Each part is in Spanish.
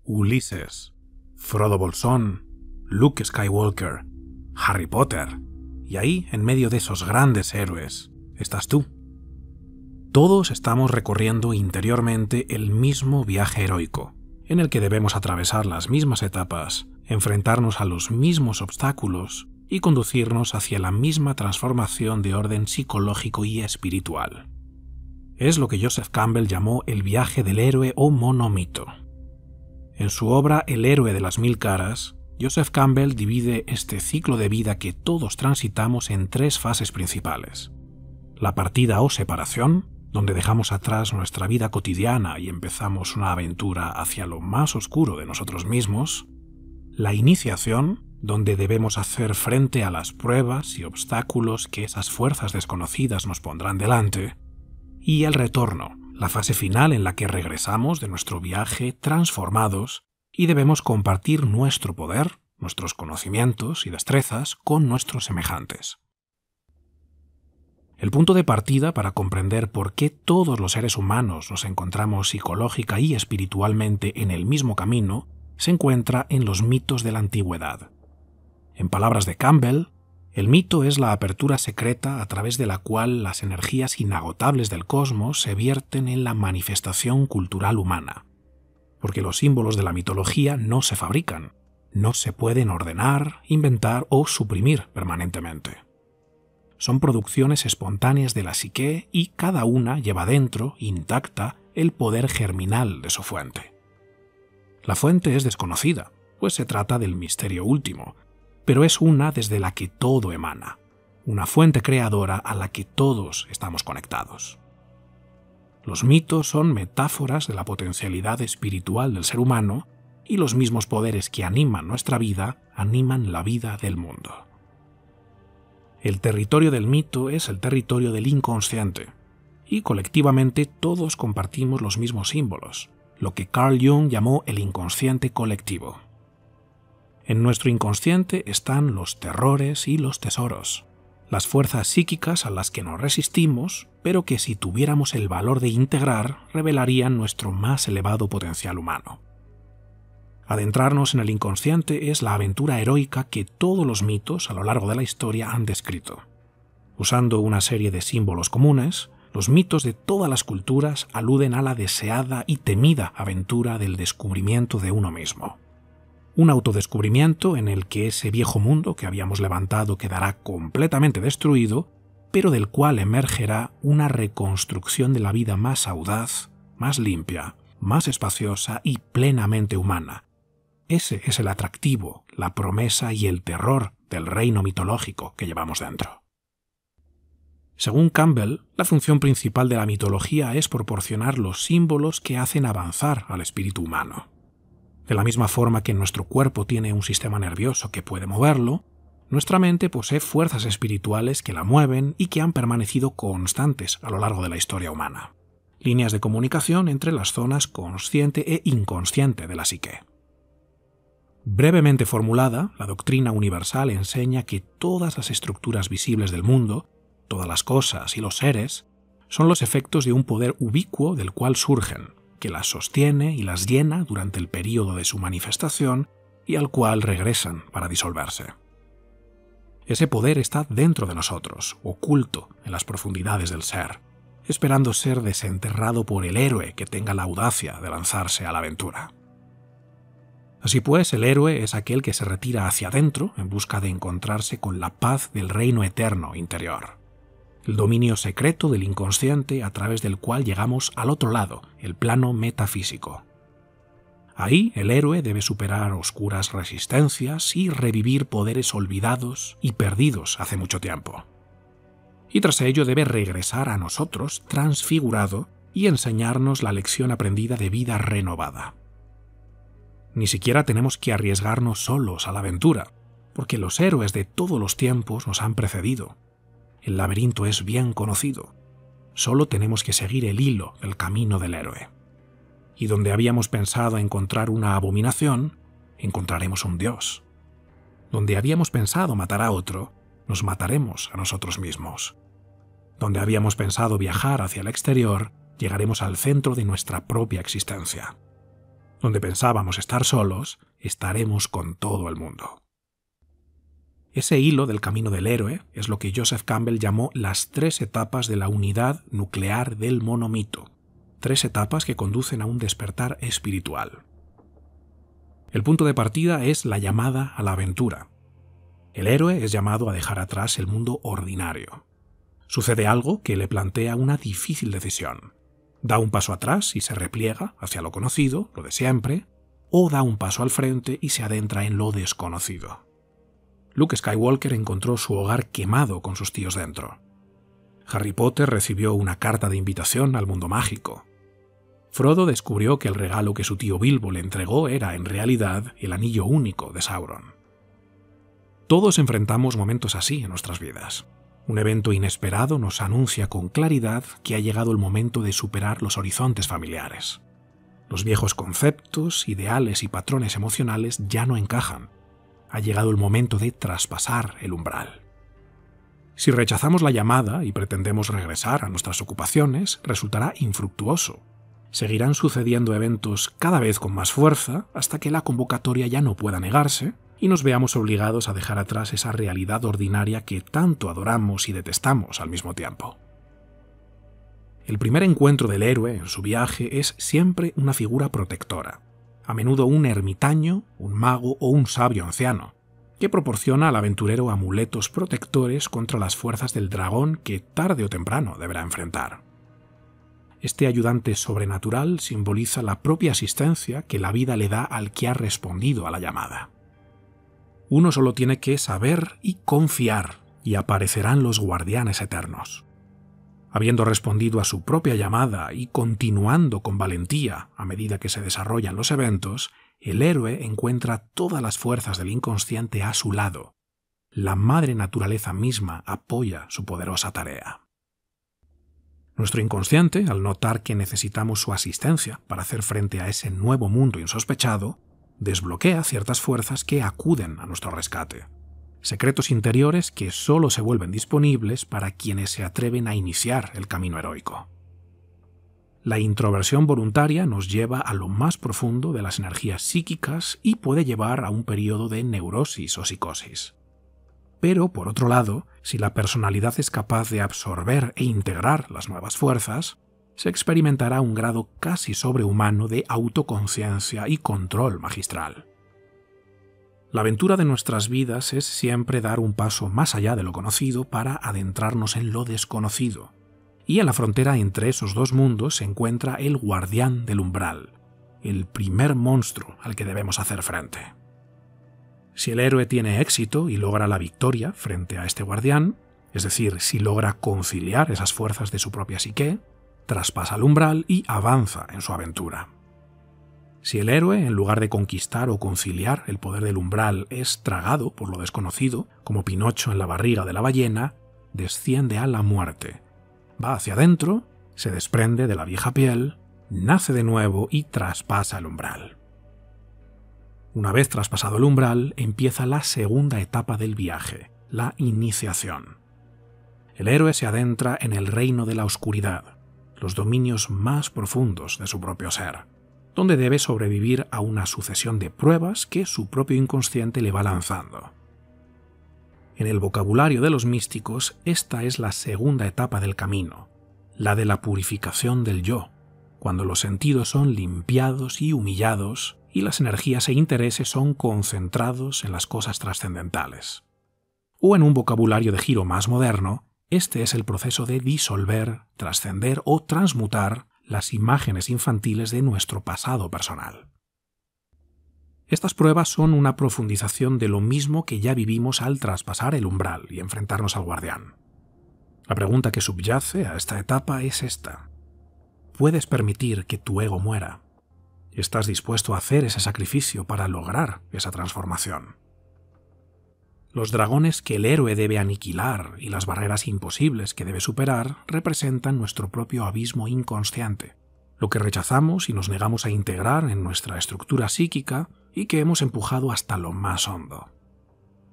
Ulises, Frodo Bolsón, Luke Skywalker, Harry Potter, y ahí, en medio de esos grandes héroes, estás tú. Todos estamos recorriendo interiormente el mismo viaje heroico, en el que debemos atravesar las mismas etapas, enfrentarnos a los mismos obstáculos y conducirnos hacia la misma transformación de orden psicológico y espiritual. Es lo que Joseph Campbell llamó el viaje del héroe o monomito. En su obra El héroe de las mil caras, Joseph Campbell divide este ciclo de vida que todos transitamos en tres fases principales. La partida o separación, donde dejamos atrás nuestra vida cotidiana y empezamos una aventura hacia lo más oscuro de nosotros mismos. La iniciación, donde debemos hacer frente a las pruebas y obstáculos que esas fuerzas desconocidas nos pondrán delante. Y el retorno, la fase final en la que regresamos de nuestro viaje transformados y debemos compartir nuestro poder, nuestros conocimientos y destrezas con nuestros semejantes. El punto de partida para comprender por qué todos los seres humanos nos encontramos psicológica y espiritualmente en el mismo camino se encuentra en los mitos de la antigüedad. En palabras de Campbell, el mito es la apertura secreta a través de la cual las energías inagotables del cosmos se vierten en la manifestación cultural humana. Porque los símbolos de la mitología no se fabrican, no se pueden ordenar, inventar o suprimir permanentemente. Son producciones espontáneas de la psique y cada una lleva dentro, intacta, el poder germinal de su fuente. La fuente es desconocida, pues se trata del misterio último, pero es una desde la que todo emana, una fuente creadora a la que todos estamos conectados. Los mitos son metáforas de la potencialidad espiritual del ser humano y los mismos poderes que animan nuestra vida animan la vida del mundo. El territorio del mito es el territorio del inconsciente, y colectivamente todos compartimos los mismos símbolos, lo que Carl Jung llamó el inconsciente colectivo. En nuestro inconsciente están los terrores y los tesoros, las fuerzas psíquicas a las que nos resistimos, pero que si tuviéramos el valor de integrar, revelarían nuestro más elevado potencial humano. Adentrarnos en el inconsciente es la aventura heroica que todos los mitos a lo largo de la historia han descrito. Usando una serie de símbolos comunes, los mitos de todas las culturas aluden a la deseada y temida aventura del descubrimiento de uno mismo. Un autodescubrimiento en el que ese viejo mundo que habíamos levantado quedará completamente destruido, pero del cual emergerá una reconstrucción de la vida más audaz, más limpia, más espaciosa y plenamente humana. Ese es el atractivo, la promesa y el terror del reino mitológico que llevamos dentro. Según Campbell, la función principal de la mitología es proporcionar los símbolos que hacen avanzar al espíritu humano. De la misma forma que nuestro cuerpo tiene un sistema nervioso que puede moverlo, nuestra mente posee fuerzas espirituales que la mueven y que han permanecido constantes a lo largo de la historia humana. Líneas de comunicación entre las zonas consciente e inconsciente de la psique. Brevemente formulada, la doctrina universal enseña que todas las estructuras visibles del mundo, todas las cosas y los seres, son los efectos de un poder ubicuo del cual surgen, que las sostiene y las llena durante el período de su manifestación y al cual regresan para disolverse. Ese poder está dentro de nosotros, oculto en las profundidades del ser, esperando ser desenterrado por el héroe que tenga la audacia de lanzarse a la aventura. Así pues, el héroe es aquel que se retira hacia adentro en busca de encontrarse con la paz del reino eterno interior, el dominio secreto del inconsciente a través del cual llegamos al otro lado, el plano metafísico. Ahí el héroe debe superar oscuras resistencias y revivir poderes olvidados y perdidos hace mucho tiempo. Y tras ello debe regresar a nosotros transfigurado y enseñarnos la lección aprendida de vida renovada. Ni siquiera tenemos que arriesgarnos solos a la aventura, porque los héroes de todos los tiempos nos han precedido. El laberinto es bien conocido. Solo tenemos que seguir el hilo del camino del héroe. Y donde habíamos pensado encontrar una abominación, encontraremos un dios. Donde habíamos pensado matar a otro, nos mataremos a nosotros mismos. Donde habíamos pensado viajar hacia el exterior, llegaremos al centro de nuestra propia existencia. Donde pensábamos estar solos, estaremos con todo el mundo. Ese hilo del camino del héroe es lo que Joseph Campbell llamó las 3 etapas de la unidad nuclear del monomito, 3 etapas que conducen a un despertar espiritual. El punto de partida es la llamada a la aventura. El héroe es llamado a dejar atrás el mundo ordinario. Sucede algo que le plantea una difícil decisión. Da un paso atrás y se repliega hacia lo conocido, lo de siempre, o da un paso al frente y se adentra en lo desconocido. Luke Skywalker encontró su hogar quemado con sus tíos dentro. Harry Potter recibió una carta de invitación al mundo mágico. Frodo descubrió que el regalo que su tío Bilbo le entregó era, en realidad, el anillo único de Sauron. Todos enfrentamos momentos así en nuestras vidas. Un evento inesperado nos anuncia con claridad que ha llegado el momento de superar los horizontes familiares. Los viejos conceptos, ideales y patrones emocionales ya no encajan. Ha llegado el momento de traspasar el umbral. Si rechazamos la llamada y pretendemos regresar a nuestras ocupaciones, resultará infructuoso. Seguirán sucediendo eventos cada vez con más fuerza hasta que la convocatoria ya no pueda negarse y nos veamos obligados a dejar atrás esa realidad ordinaria que tanto adoramos y detestamos al mismo tiempo. El primer encuentro del héroe en su viaje es siempre una figura protectora, a menudo un ermitaño, un mago o un sabio anciano, que proporciona al aventurero amuletos protectores contra las fuerzas del dragón que tarde o temprano deberá enfrentar. Este ayudante sobrenatural simboliza la propia asistencia que la vida le da al que ha respondido a la llamada. Uno solo tiene que saber y confiar, y aparecerán los guardianes eternos. Habiendo respondido a su propia llamada y continuando con valentía a medida que se desarrollan los eventos, el héroe encuentra todas las fuerzas del inconsciente a su lado. La madre naturaleza misma apoya su poderosa tarea. Nuestro inconsciente, al notar que necesitamos su asistencia para hacer frente a ese nuevo mundo insospechado, desbloquea ciertas fuerzas que acuden a nuestro rescate. Secretos interiores que solo se vuelven disponibles para quienes se atreven a iniciar el camino heroico. La introversión voluntaria nos lleva a lo más profundo de las energías psíquicas y puede llevar a un periodo de neurosis o psicosis. Pero, por otro lado, si la personalidad es capaz de absorber e integrar las nuevas fuerzas, se experimentará un grado casi sobrehumano de autoconciencia y control magistral. La aventura de nuestras vidas es siempre dar un paso más allá de lo conocido para adentrarnos en lo desconocido, y en la frontera entre esos dos mundos se encuentra el guardián del umbral, el primer monstruo al que debemos hacer frente. Si el héroe tiene éxito y logra la victoria frente a este guardián, es decir, si logra conciliar esas fuerzas de su propia psique, traspasa el umbral y avanza en su aventura. Si el héroe, en lugar de conquistar o conciliar el poder del umbral, es tragado por lo desconocido, como Pinocho en la barriga de la ballena, desciende a la muerte. Va hacia adentro, se desprende de la vieja piel, nace de nuevo y traspasa el umbral. Una vez traspasado el umbral, empieza la segunda etapa del viaje, la iniciación. El héroe se adentra en el reino de la oscuridad, los dominios más profundos de su propio ser, donde debe sobrevivir a una sucesión de pruebas que su propio inconsciente le va lanzando. En el vocabulario de los místicos, esta es la segunda etapa del camino, la de la purificación del yo, cuando los sentidos son limpiados y humillados y las energías e intereses son concentrados en las cosas trascendentales. O en un vocabulario de giro más moderno, este es el proceso de disolver, trascender o transmutar las imágenes infantiles de nuestro pasado personal. Estas pruebas son una profundización de lo mismo que ya vivimos al traspasar el umbral y enfrentarnos al guardián. La pregunta que subyace a esta etapa es esta: ¿puedes permitir que tu ego muera? ¿Estás dispuesto a hacer ese sacrificio para lograr esa transformación? Los dragones que el héroe debe aniquilar y las barreras imposibles que debe superar representan nuestro propio abismo inconsciente, lo que rechazamos y nos negamos a integrar en nuestra estructura psíquica y que hemos empujado hasta lo más hondo.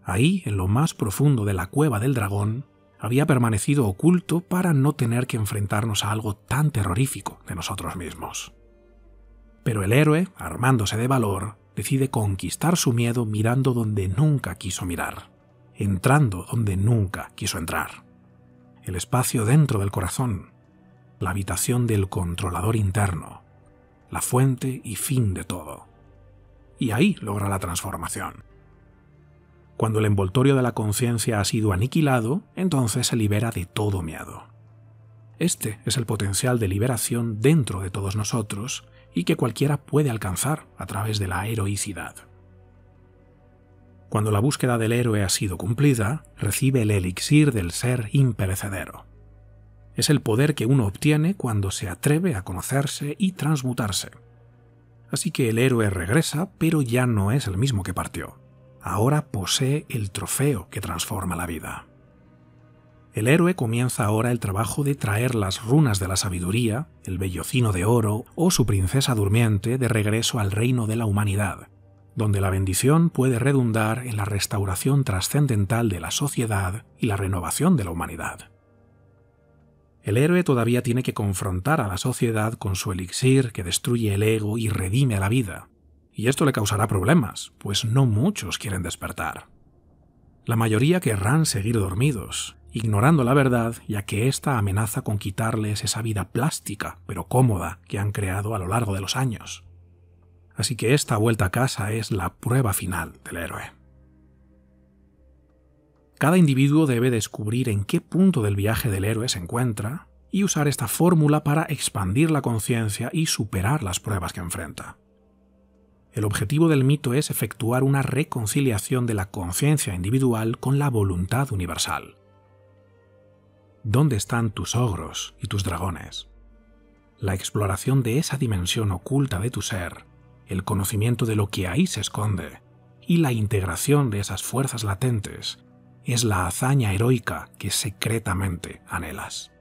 Ahí, en lo más profundo de la cueva del dragón, había permanecido oculto para no tener que enfrentarnos a algo tan terrorífico de nosotros mismos. Pero el héroe, armándose de valor, decide conquistar su miedo mirando donde nunca quiso mirar, entrando donde nunca quiso entrar. El espacio dentro del corazón, la habitación del controlador interno, la fuente y fin de todo. Y ahí logra la transformación. Cuando el envoltorio de la conciencia ha sido aniquilado, entonces se libera de todo miedo. Este es el potencial de liberación dentro de todos nosotros y que cualquiera puede alcanzar a través de la heroicidad. Cuando la búsqueda del héroe ha sido cumplida, recibe el elixir del ser imperecedero. Es el poder que uno obtiene cuando se atreve a conocerse y transmutarse. Así que el héroe regresa, pero ya no es el mismo que partió. Ahora posee el trofeo que transforma la vida. El héroe comienza ahora el trabajo de traer las runas de la sabiduría, el vellocino de oro o su princesa durmiente de regreso al reino de la humanidad, donde la bendición puede redundar en la restauración trascendental de la sociedad y la renovación de la humanidad. El héroe todavía tiene que confrontar a la sociedad con su elixir que destruye el ego y redime a la vida. Y esto le causará problemas, pues no muchos quieren despertar. La mayoría querrán seguir dormidos, ignorando la verdad, ya que ésta amenaza con quitarles esa vida plástica, pero cómoda, que han creado a lo largo de los años. Así que esta vuelta a casa es la prueba final del héroe. Cada individuo debe descubrir en qué punto del viaje del héroe se encuentra y usar esta fórmula para expandir la conciencia y superar las pruebas que enfrenta. El objetivo del mito es efectuar una reconciliación de la conciencia individual con la voluntad universal. ¿Dónde están tus ogros y tus dragones? La exploración de esa dimensión oculta de tu ser, el conocimiento de lo que ahí se esconde y la integración de esas fuerzas latentes es la hazaña heroica que secretamente anhelas.